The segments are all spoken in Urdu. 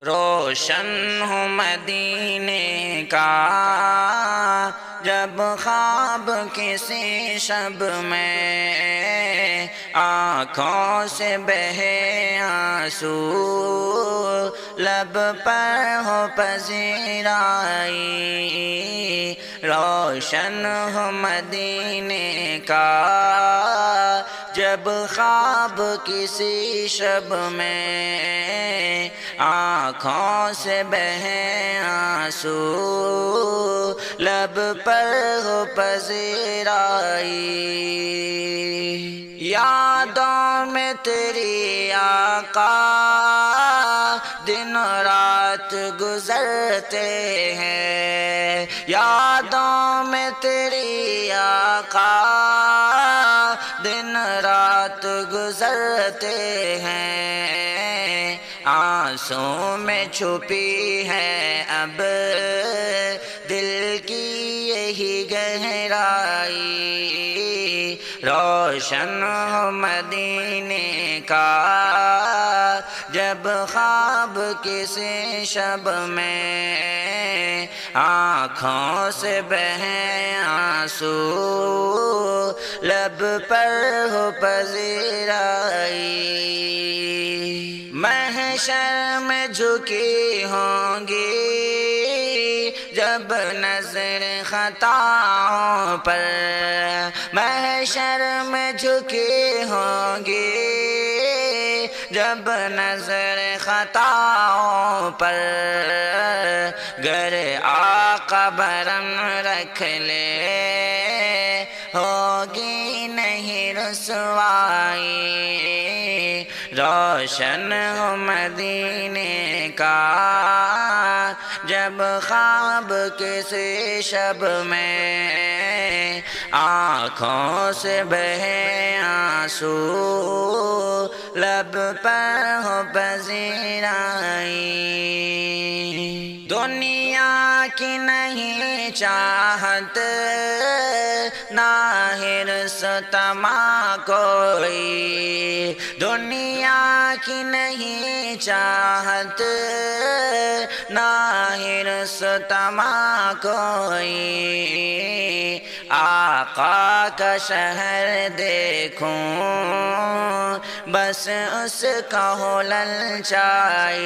روشن ہو مدینے کا جب خواب کسی شب میں، آنکھوں سے بہے آنسو لب پر ہو پذیرائی، روشن ہو مدینے کا جب خواب کسی شب میں، آنکھوں سے بہے آنسو لب پر ہو پذیرائی، یادوں میں تیری آقا دن رات گزرتے ہیں، یادوں میں تیری آقا دن رات گزرتے ہیں، آنسوں میں چھپی ہے اب دل کی یہی گہرائی، روشن ہو مدینے کا جب خواب کسی شب میں، آنکھوں سے بہے آنسو لب پر ہو پذیرائی، محشر میں جھکی ہوں گی جب نظر خطاؤں پر، محشر میں جھکی ہوں گی جب نظر خطاؤں پر، گر آقا برم رکھ لے ہوگی نہیں رسوائی، روشن ہو مدینے کا جب خواب کسی شب میں، آنکھوں سے بہے آنسو لب پر ہو پذیرائی، دنیا کی نہیں چاہت نہ حرص طمع کوئی، دنیا کی نہیں چاہت نہ حرص طمع کوئی، آقا کا شہر دیکھوں بس اس کا ہو للچائی،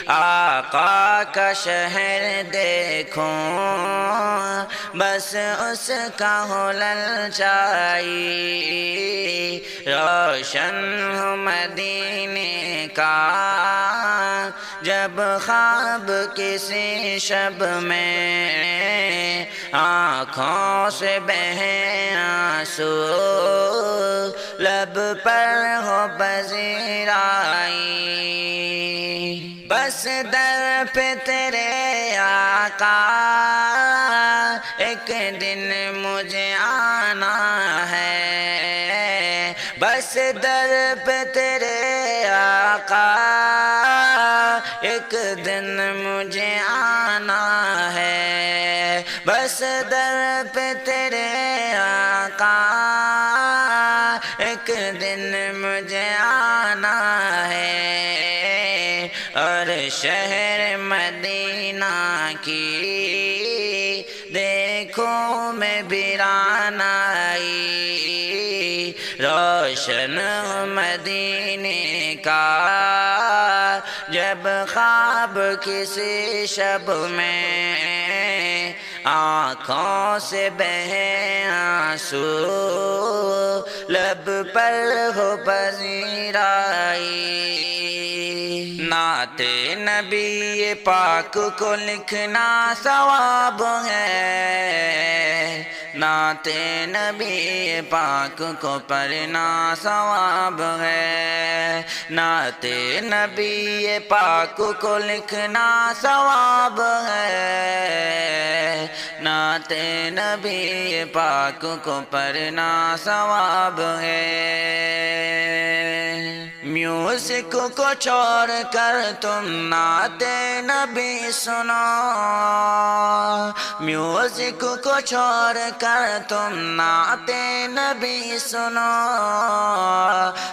آقا کا شہر دیکھوں بس اس کا ہو للچائی، روشن ہو مدینے کا جب خواب کسی شب میں، آنکھوں سے بہے آنسو لب پر ہو پذیرائی، بس در پہ تیرے آقا ایک دن مجھے آنا ہے، بس در پہ تیرے آقا ایک دن مجھے آنا ہے، بس در پہ تیرے آقا ایک دن مجھے آنا ہے، اور شہر مدینہ کی دیکھوں میں ویران آئی، روشن مدینے کا جب خواب کسی شب میں، آنکھوں سے بہے آنسو لب پر ہو پذیرائی، نعت نبی پاک کو لکھنا ثواب ہے، نعت نبی پاک کو پڑھنا ثواب ہے، نعت نبی پاک کو لکھنا ثواب ہے، نعت نبی پاک کو پڑھنا ثواب ہے، میوزک کو چھوڑ کر تم نعت نبی سنو، میوزک کو چھوڑ کر تم نعت نبی سنو،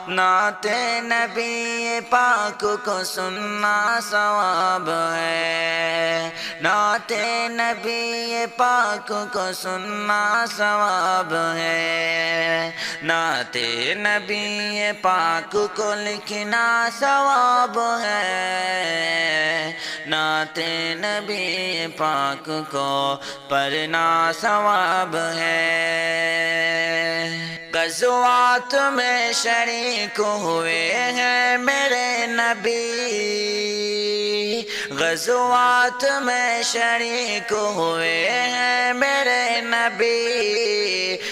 نعت نبی پاک کو سننا ثواب ہے، نعت نبی پاک کو سننا ثواب ہے، نعت نبی پاک کو لکھنا ثواب ہے، نعت نبی پاک کو پڑھنا ثواب ہے۔ غزوات میں شریک ہوئے ہیں میرے نبی، غزوات میں شریک ہوئے ہیں میرے نبی،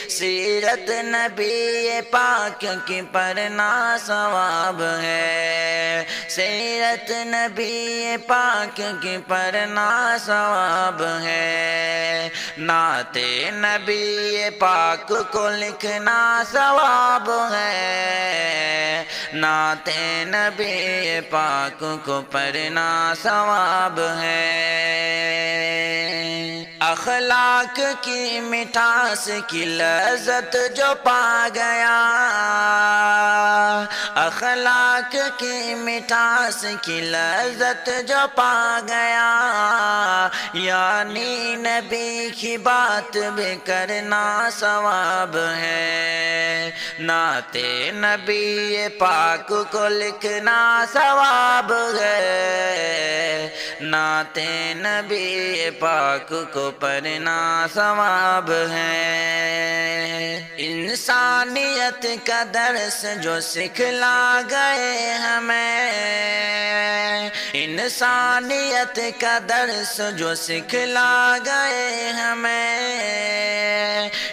سیرت نبی پاک کی پڑھنا ثواب ہے، سیرت نبی پاک کی پڑھنا ثواب ہے، نعت نبی پاک کو لکھنا ثواب ہے، نعت نبی پاک کو پڑھنا ثواب ہے۔ اخلاق کی مٹھاس کی لذت جو پا گیا، اخلاق کی مٹھاس کی لذت جو پا گیا، یعنی نبی کی بات بھی کرنا ثواب ہے، نعت نبی پاک کو لکھنا ثواب ہے، نعت نبی پاک کو پڑھنا ثواب ہے۔ انسانیت کا درس جو سکھلا گئے ہمیں، انسانیت کا درس جو سکھلا گئے ہمیں،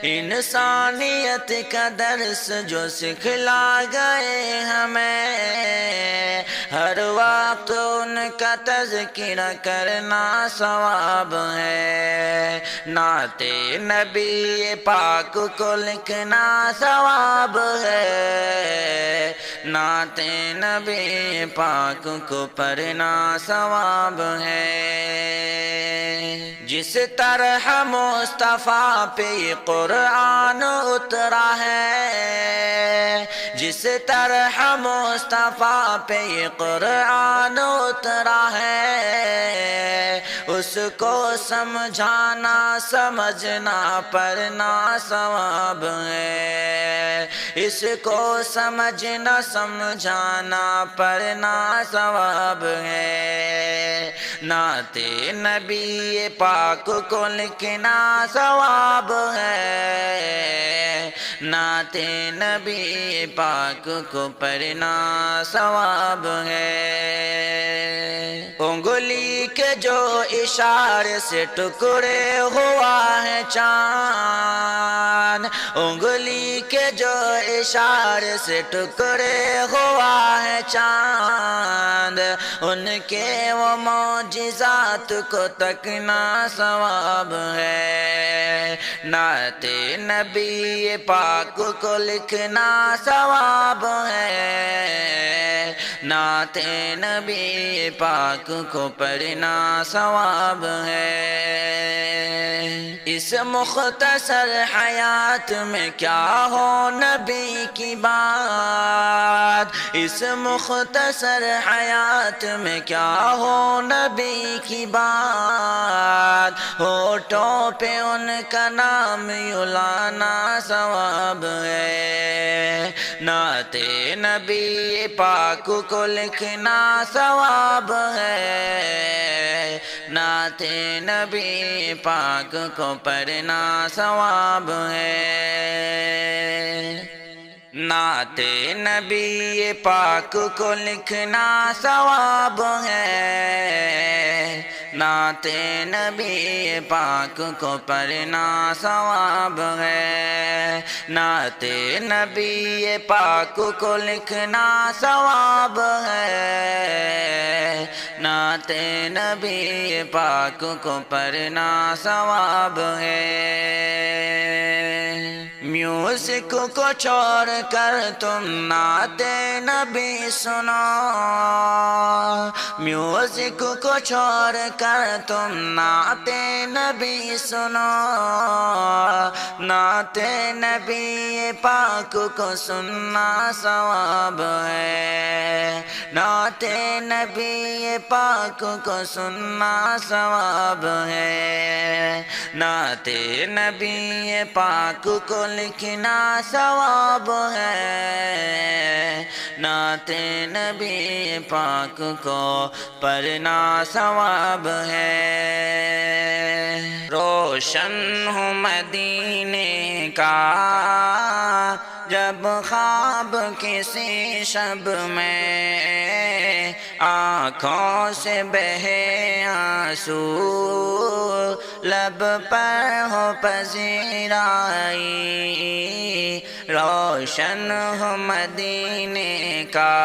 انسانیت کا درس جو سکھلا گئے ہمیں، ہر وقت ان کا تذکرہ کرنا ثواب ہے، نعت نبی پاک کو لکھنا ثواب ہے، نعت نبی پاک کو پڑھنا ثواب ہے۔ جس طرح مصطفیٰ پہ قرآن اترا ہے، جس طرح مصطفیٰ پہ قرآن اترا ہے، اس کو سمجھانا سمجھنا پڑھنا ثواب ہے، اس کو سمجھنا سمجھانا پڑھنا ثواب ہے، نعت نبی پاک کو لکھنا ثواب ہے، نعت نبی پاک کو پڑھنا ثواب ہے۔ انگلی کے جو اشارے سے ٹکڑے ہوا ہے چاند، انگلی کے جو اشارے سے ٹکڑے ہوا ہے چاند، ان کے وہ معجزات کو تکنا ثواب ہے، نعت نبی پاک کو لکھنا ثواب ہے، نعت نبی پاک کو پڑھنا ثواب ہے۔ اس مختصر حیات میں کیا ہو نبی کی بات، اس مختصر حیات میں کیا ہو نبی کی بات، ہونٹوں پہ ان کا نام یلانا ثواب ہے، نعت نبی پاک کو لکھنا ثواب ہے، نعت نبی پاک کو پڑھنا ثواب ہے، نعت نبی پاک کو لکھنا ثواب ہے، نعت نبی پاک کو پڑھنا ثواب ہے، نعت نبی پاک کو لکھنا ثواب ہے، نعت نبی پاک کو پڑھنا ثواب ہے۔ میوزک کو چھوڑ کر تم نعت نبی سنو، میوزک کو چھوڑ کر تم نعت نبی سنو، نعت نبی پاک کو سننا ثواب ہے، نعت نبی پاک کو سننا ثواب ہے، نعت نبی پاک کو لکھنا ثواب ہے، نعت نبی پاک کو پڑھنا ثواب ہے۔ روشن ہوں مدینے کا جب خواب کسی شب میں، آنکھوں سے بہے آنسو لب پر ہو پذیرائی، روشن ہو مدینے کا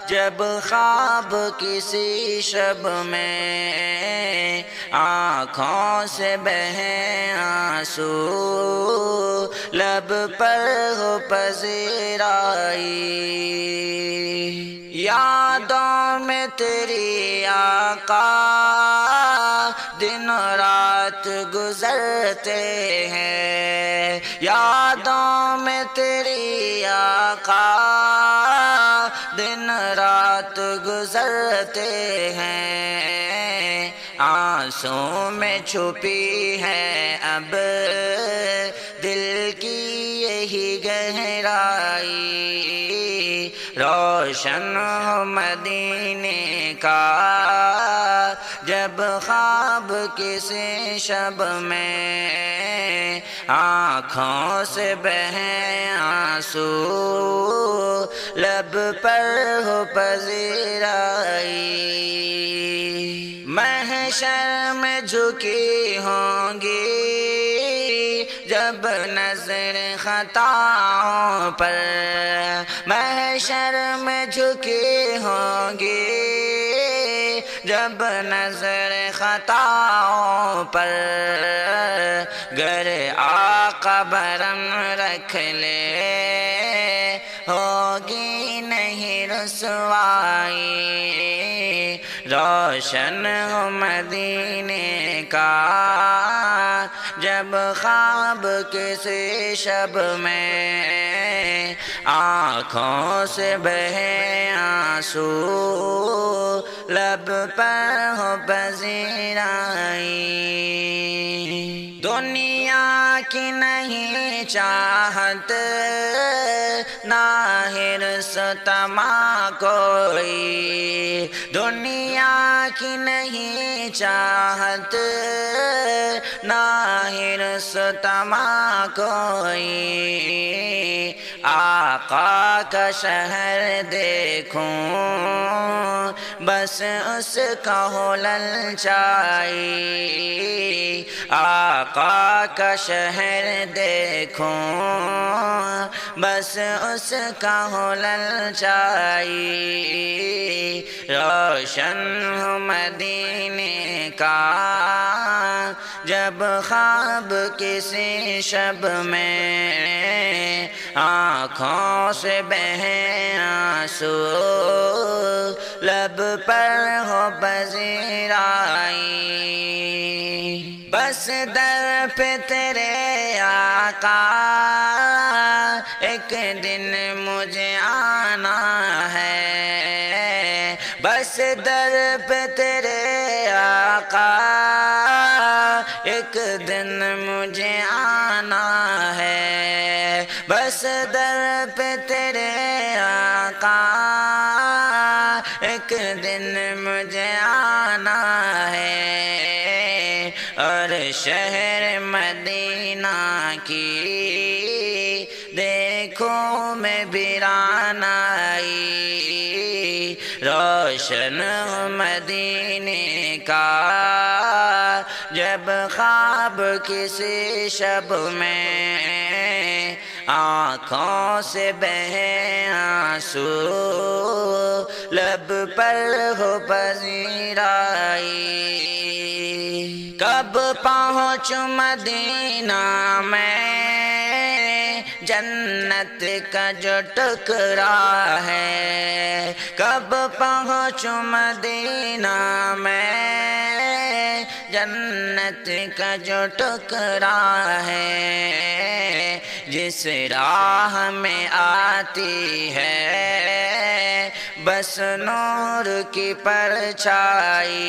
جب خواب کسی شب میں، آنکھوں سے بہے آنسو لب پر ہو پذیرائی، یادوں میں تیری آقا دن رات گزرتے ہیں، یادوں میں تیری آقا دن رات گزرتے ہیں، آنسوں میں چھپی ہے اب دل کی یہی گہرائی، روشن ہو مدینے کا جب خواب کسی شب میں، آنکھوں سے بہے آنسو لب پر ہو پذیرائی، محشر میں جھکی ہوں گی جب نظر خطاؤں پر، محشر میں جھکی ہوں گی جب نظر خطاؤں پر، گر آقا برم رکھ لے ہوگی نہیں رسوائی، روشن ہو مدینے کا جب خواب کسی شب میں، آنکھوں سے بہے آنسو لب پر ہو پذیرائی، دنیا کی نہیں چاہت نہ حرص طمع کوئی، دنیا کی نہیں چاہت نہ حرص طمع کوئی، آقا کا شہر دیکھوں بس اس کا ہو للچائی، آقا کا شہر دیکھوں بس اس کا ہو للچائی، روشن ہو مدینے کا جب خواب کسی شب میں، آنکھوں سے بہے آنسو لب پر ہو پذیرائی، بس در پہ تیرے آقا ایک دن مجھے آنا ہے، بس در پہ تیرے آقا ایک دن مجھے آنا ہے، بس در پہ تیرے آقا ایک دن مجھے آنا ہے، اور شہر مدینہ کی دیکھوں میں ویران آئی، روشن مدینے کا جب خواب کسی شب میں، آنکھوں سے بہے آنسو لب پر ہو پذیرائی، کب پہنچ مدینہ میں جنت کا جو ٹکرا ہے، کب پہنچوں مدینہ میں، جنت کا جو ٹکرا ہے، جس راہ میں آتی ہے بس نور کی پرچھائی،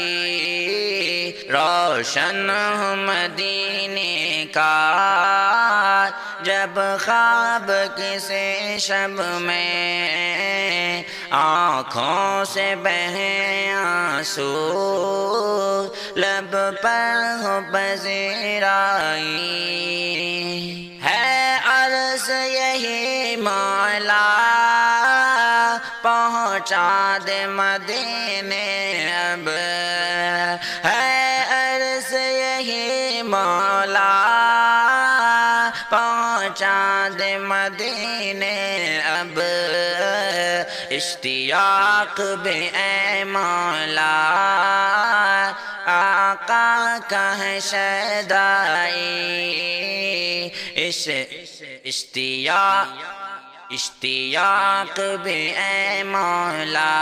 روشن ہو مدینے کا جب خواب کسی شب میں، آنکھوں سے بہیں آنسو لب پر ہو پذیرائی، ہے عرض یہی مولا پہنچا دے مدینے اب، ہے عرض یہی مولا پہنچا دے مدینے اب، اشتیاق بے اے مولا آقا کا ہے شیدائی، اشتیاق بے اے مولا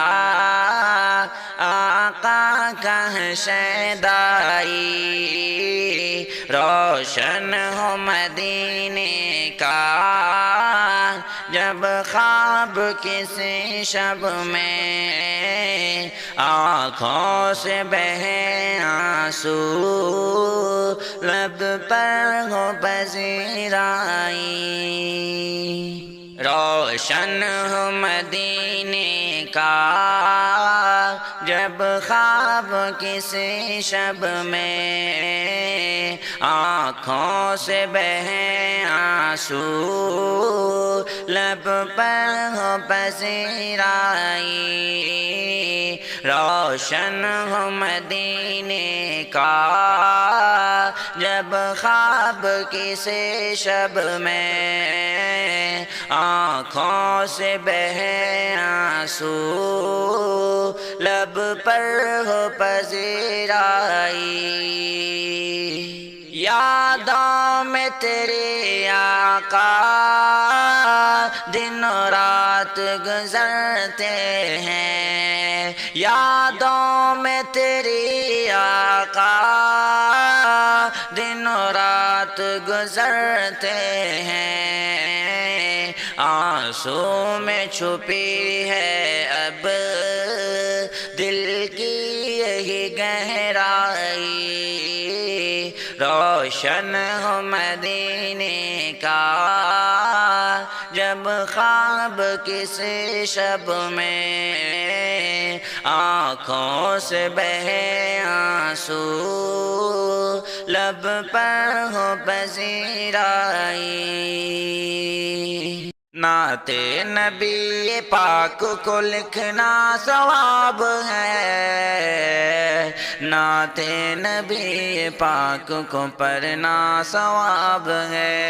آقا کا ہے شیدائی، روشن ہو مدینے کا جب خواب کسی شب میں، آنکھوں سے بہے آنسو لب پر ہو پذیرائی، روشن ہو مدینے کا جب خواب کسی شب میں، آنکھوں سے بہے آنسو لب پر ہو پذیرائی، روشن ہو مدینے کا جب خواب کسی شب میں، آنکھوں سے بہے آنسو لب پر ہو پذیرائی، یادوں میں تیرے آقا دن و رات گزرتے ہیں، یادوں میں تیری آقا دن و رات گزرتے ہیں، آنسوں میں چھپی ہے اب دل کی یہی گہرائی، روشن ہو مدینے کا جب خواب کسی شب میں، آنکھوں سے بہے آنسو لب پر ہو پذیرائی، نعت نبی پاک کو لکھنا ثواب ہے، نعت نبی پاک کو پڑھنا ثواب ہے،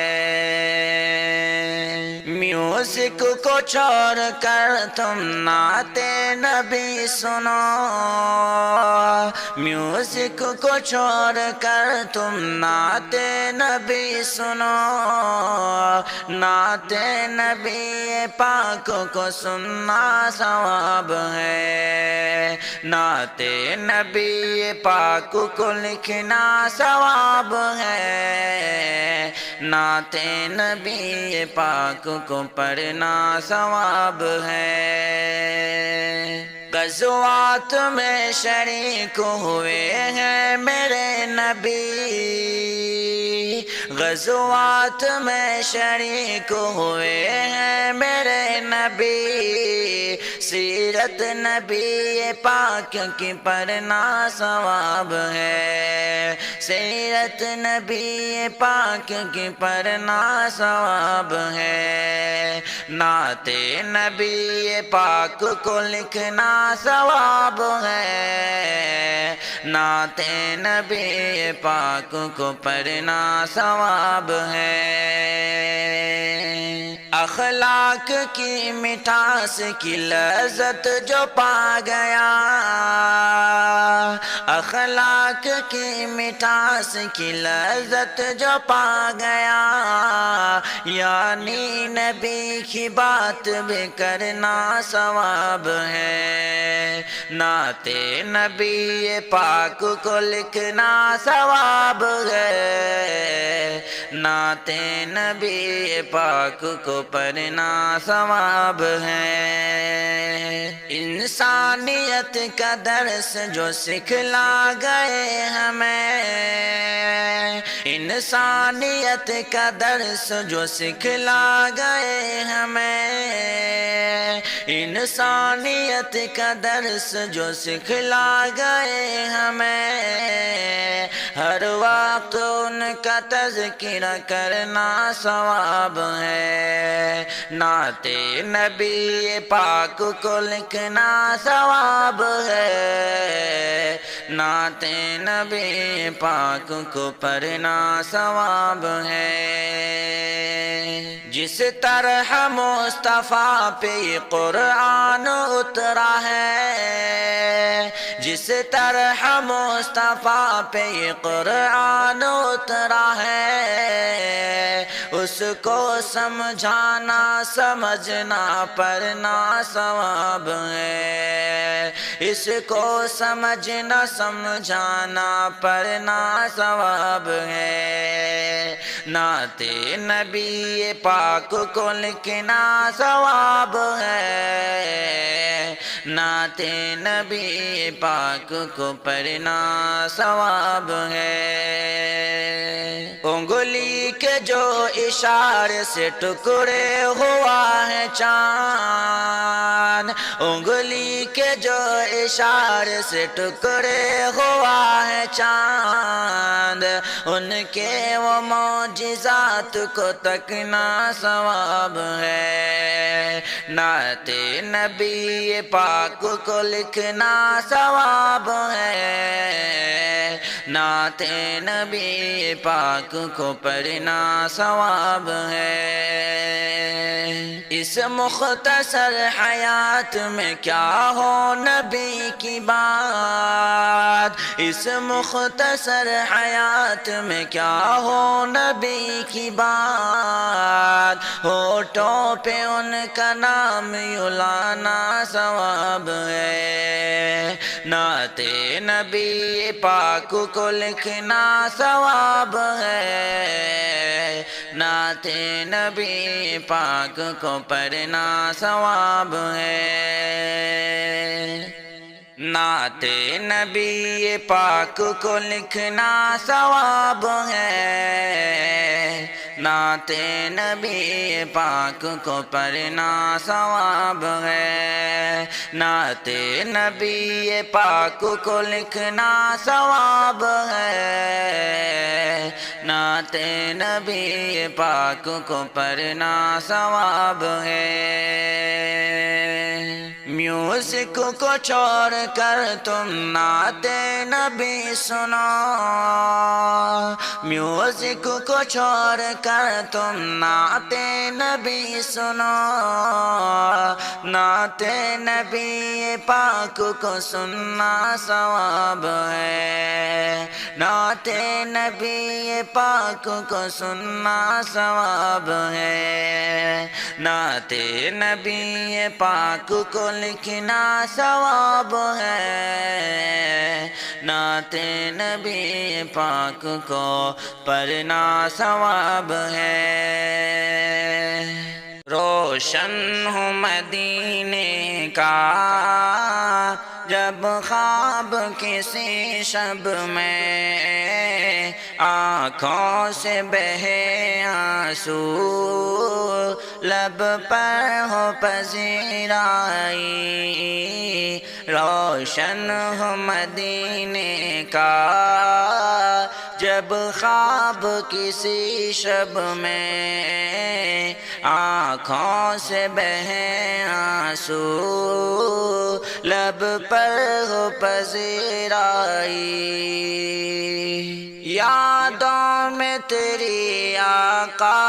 میوزک کو چھوڑ کر تم نعت نبی سنو، میوزک کو چھوڑ کر تم نعت نبی سنو، نعت نبی پاک کو سننا ثواب ہے، نعت نبی پاک کو لکھنا ثواب ہے، نعت نبی پاک کو پڑھنا ثواب ہے، غزوات میں شریک ہوئے ہیں میرے نبی، غزوات میں شریک ہوئے ہیں میرے نبی، سیرت نبی پاک کی پڑھنا ثواب ہے، سیرت نبی پاک کی پڑھنا ثواب ہے، نعت نبی پاک کو لکھنا ثواب ہے، نعت نبی پاک کو پڑھنا ثواب ہے، اخلاق کی مٹھاس کی لذت جو پا گیا، اخلاق کی مٹھاس کی لذت جو پا گیا، یعنی نبی کی بات بھی کرنا ثواب ہے، نعت نبی پاک کو لکھنا ثواب ہے، نعت نبی پاک کو پڑھنا ثواب ہے۔ انسانیت کا درس جو سکھلا گئے ہمیں، انسانیت کا درس جو سکھلا گئے ہمیں، انسانیت کا درس جو سکھلا گئے ہمیں، ہر وقت ان کا تذکرہ کرنا ثواب ہے، نعت نبی پاک کو لکھنا ثواب ہے، نعت نبی پاک کو پڑھنا ثواب ہے۔ جس طرح مصطفیٰ پہ یہ قرآن اترا ہے، جس طرح مصطفیٰ پہ یہ قرآن اترا ہے، اس کو سمجھانا سمجھنا پڑھنا ثواب ہے، اس کو سمجھنا سمجھانا پڑھنا ثواب ہے، نعت نبی پاک کو لکھنا ثواب ہے، نعت نبی پاک کو پڑھنا ثواب ہے۔ انگلی کے جو اشارے سے ٹکڑے ہوا ہے چاند، انگلی کے جو اشارے سے ٹکڑے ہوا ہے چاند، ان کے وہ معجزات کو تکنا ثواب ہے، نعت نبی پاک کو لکھنا ثواب ہے، نعت نبی پاک کو پڑھنا ثواب ہے۔ اس مختصر حیات میں کیا ہو نبی کی بات، اس مختصر حیات میں کیا ہو نبی کی بات، ہونٹوں پہ ان کا نام یوں لانا ثواب ہے، نعت نبی پاک کو لکھنا ثواب ہے، نعت نبی پاک کو پڑھنا ثواب ہے، نعت نبی پاک کو لکھنا ثواب ہے، نعت نبی پاک کو پڑھنا ثواب ہے، نعت نبی پاک کو لکھنا ثواب ہے، نعت نبی پاک کو پڑھنا ثواب ہے۔ میوزک کو چھوڑ کر تم نعت نبی سنو، میوزک کو چھوڑ کر تم نعت نبی سنو، نعت نبی پاک کو سننا ثواب ہے، نعت نبی پاک کو سننا ثواب ہے، نعت نبی پاک کو لکھنا ثواب ہے، نعت نبی پاک کو پڑھنا ثواب ہے۔ روشن ہو مدینے کا جب خواب کسی شب میں، آنکھوں سے بہے آنسو لب پر ہو پذیرائی، روشن ہو مدینے کا جب خواب کسی شب میں، آنکھوں سے بہے آنسو لب پر ہو پذیرائی، یادوں میں تیری آقا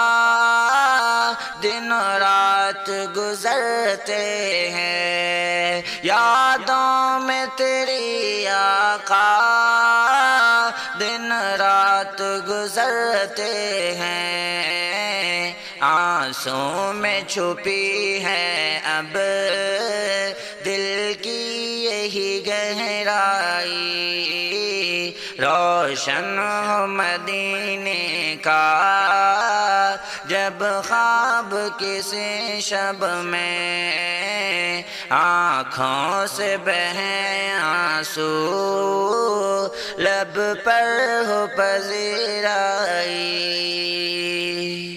دن رات گزرتے ہیں، یادوں میں تیری آقا گزرتے ہیں، آنسوں میں چھپی ہے اب دل کی یہی گہرائی، روشن ہو مدینے کا جب خواب کسی شب میں، آنکھوں سے بہیں آنسو لب پر ہو پذیرائی۔